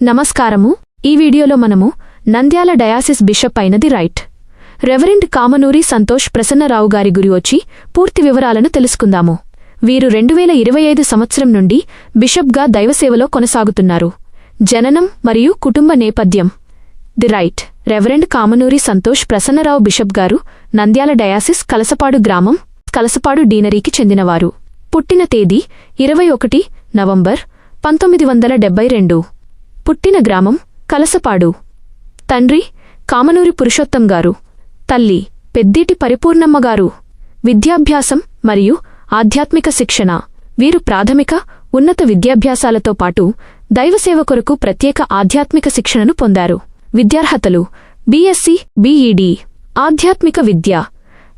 నమస్కారము. ఈ వీడియోలో మనము నంద్యాల డయాసిస్ బిషప్ అయినది రైట్ రెవరెండ్ కామనూరి సంతోష్ ప్రసన్నరావు గారి గురించి పూర్తి వివరాలను తెలుసుకుందాము. వీరు 2025 సంవత్సరం నుండి బిషప్గా దైవసేవలో కొనసాగుతున్నారు. జననం మరియు కుటుంబ నేపథ్యం. The right reverend Kamanuri Santosh Prasannarao bishop గారు నంద్యాల డయాసిస్ కలసపాడు గ్రామం, కలసపాడు డీనరీకి చెందినవారు. పుట్టిన తేదీ 21 నవంబర్ 1972. పుట్టిన గ్రామం కలసపాడు. తండ్రి కామనూరి పురుషోత్తం గారు, తల్లి పెద్దిటి పరిపూర్ణమ్మగారు. విద్యాభ్యాసం మరియు ఆధ్యాత్మిక శిక్షణ. వీరు ప్రాథమిక, ఉన్నత విద్యాభ్యాసాలతో పాటు దైవసేవ కొరకు ప్రత్యేక ఆధ్యాత్మిక శిక్షణను పొందారు. విద్యార్హతలు బీఎస్సీ, బీఈడీ. ఆధ్యాత్మిక విద్య.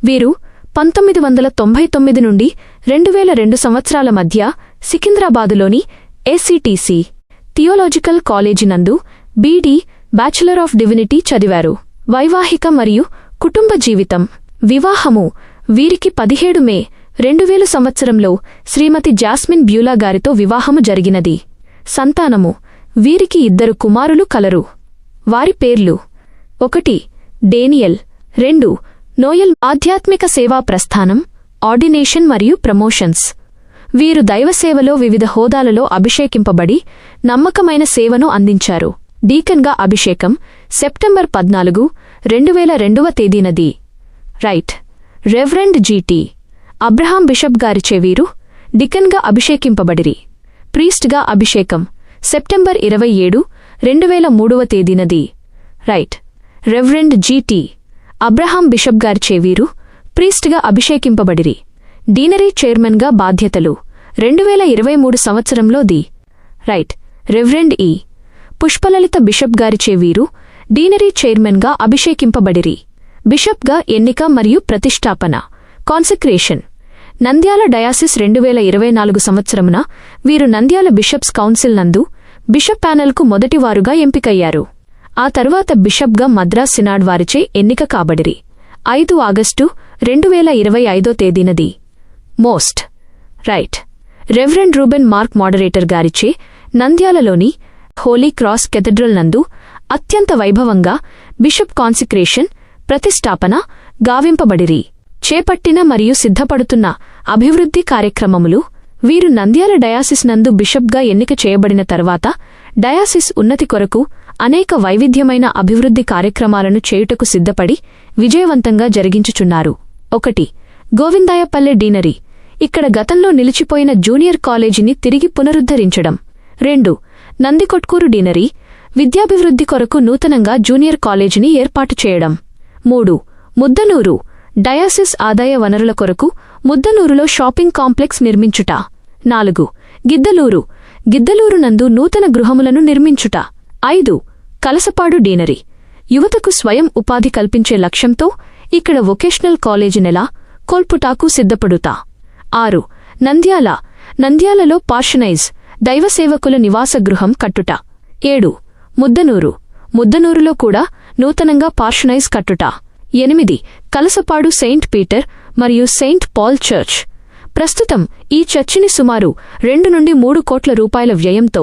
వీరు 1999 నుండి 2002 సంవత్సరాల మధ్య సికింద్రాబాదులోని ఏసీటీసీ థియోలాజికల్ కాలేజీ నందు బీడీ బ్యాచిలర్ ఆఫ్ డివినిటీ చదివారు. వైవాహిక మరియు కుటుంబ జీవితం. వివాహము. వీరికి 17 మే 2000 సంవత్సరంలో శ్రీమతి జాస్మిన్ బ్యూలా గారితో వివాహము జరిగినది. సంతానము. వీరికి 2 కుమారులు కలరు. వారి పేర్లు: 1 డేనియల్, 2 నోయల్. ఆధ్యాత్మిక సేవా ప్రస్థానం, ఆర్డినేషన్ మరియు ప్రమోషన్స్. వీరు దైవసేవలో వివిధ హోదాలలో అభిషేకింపబడి నమ్మకమైన సేవను అందించారు. డీకన్గా అభిషేకం సెప్టెంబర్ 14, 2002వ తేదీనది. Right reverend GT Abraham bishop గారిచే వీరు డికన్గా అభిషేకింపబడిరి. ప్రీస్ట్గా అభిషేకం సెప్టెంబర్ 27, 2003వ తేదీనది. Right reverend GT Abraham bishop గారిచే వీరు ప్రీస్ట్గా అభిషేకింపబడిరి. డీనరీ చైర్మన్గా బాధ్యతలు 2023 సంవత్సరంలో. ది రైట్ రెవరెండ్ ఈ పుష్పలలిత బిషప్ గారిచే వీరు డీనరీ చైర్మన్గా అభిషేకింపబడిరి. బిషప్గా ఎన్నిక మరియు ప్రతిష్టాపన, కాన్సక్రేషన్. నంద్యాల డయాసిస్ 2024 సంవత్సరమున వీరు నంద్యాల బిషప్స్ కౌన్సిల్ నందు బిషప్ ప్యానెల్కు మొదటివారుగా ఎంపికయ్యారు. ఆ తరువాత బిషప్గా మద్రాస్ సినాడ్ వారిచే ఎన్నిక కాబడిరి. 5 ఆగస్టు 2025 తేదీనది. Most right reverend Reuben Mark moderator గారిచే నంద్యాలలోని హోలీ క్రాస్ కెథడ్రల్ నందు అత్యంత వైభవంగా బిషప్ కాన్సిక్రేషన్, ప్రతిష్టాపన గావింపబడిరి. చేపట్టిన మరియు సిద్ధపడుతున్న అభివృద్ధి కార్యక్రమములు. వీరు నంద్యాల డయాసిస్ నందు బిషప్గా ఎన్నిక చేయబడిన తర్వాత డయాసిస్ ఉన్నతి కొరకు అనేక వైవిధ్యమైన అభివృద్ధి కార్యక్రమాలను చేయుటకు సిద్ధపడి విజయవంతంగా జరిగించుచున్నారు. 1 గోవిందాయపల్లె డీనరీ. ఇక్కడ గతంలో నిలిచిపోయిన జూనియర్ కాలేజీని తిరిగి పునరుద్ధరించడం. 2 నందికొట్కూరు డీనరీ. విద్యాభివృద్ధి కొరకు నూతనంగా జూనియర్ కాలేజీని ఏర్పాటు చేయడం. 3 ముద్దనూరు. డయాసిస్ ఆదాయ వనరుల కొరకు ముద్దనూరులో షాపింగ్ కాంప్లెక్స్ నిర్మించుట. 4 గిద్దలూరు. గిద్దలూరు నందు నూతన గృహములను నిర్మించుట. 5 కలసపాడు డీనరీ. యువతకు స్వయం ఉపాధి కల్పించే లక్ష్యంతో ఇక్కడ వొకేషనల్ కాలేజీ నెల కోల్పుటాకు సిద్ధపడుతా. 6 నంద్యాల. నంద్యాలలో పార్షనైజ్ దైవసేవకుల నివాస గృహం కట్టుట. 7 ముద్దనూరు. ముద్దనూరులో కూడా నూతనంగా పార్షనైజ్ కట్టుట. 8 కలసపాడు సెయింట్ పీటర్ మరియు సెయింట్ పాల్ చర్చ్. ప్రస్తుతం ఈ చర్చిని సుమారు 2 నుండి 3 కోట్ల రూపాయల వ్యయంతో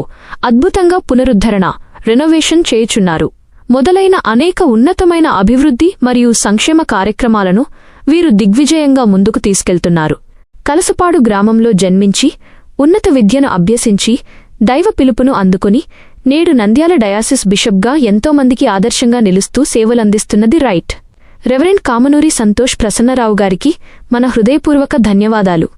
అద్భుతంగా పునరుద్ధరణ, రెనోవేషన్ చేయుచున్నారు. మొదలైన అనేక ఉన్నతమైన అభివృద్ధి మరియు సంక్షేమ కార్యక్రమాలను వీరు దిగ్విజయంగా ముందుకు తీసుకెళ్తున్నారు. కలసపాడు గ్రామంలో జన్మించి ఉన్నత విద్యను అభ్యసించి దైవ పిలుపును అందుకుని నేడు నంద్యాల డయాసిస్ బిషప్గా ఎంతోమందికి ఆదర్శంగా నిలుస్తూ సేవలందిస్తున్నది రైట్ రెవరెండ్ కామనూరి సంతోష్ ప్రసన్నరావు గారికి మన హృదయపూర్వక ధన్యవాదాలు.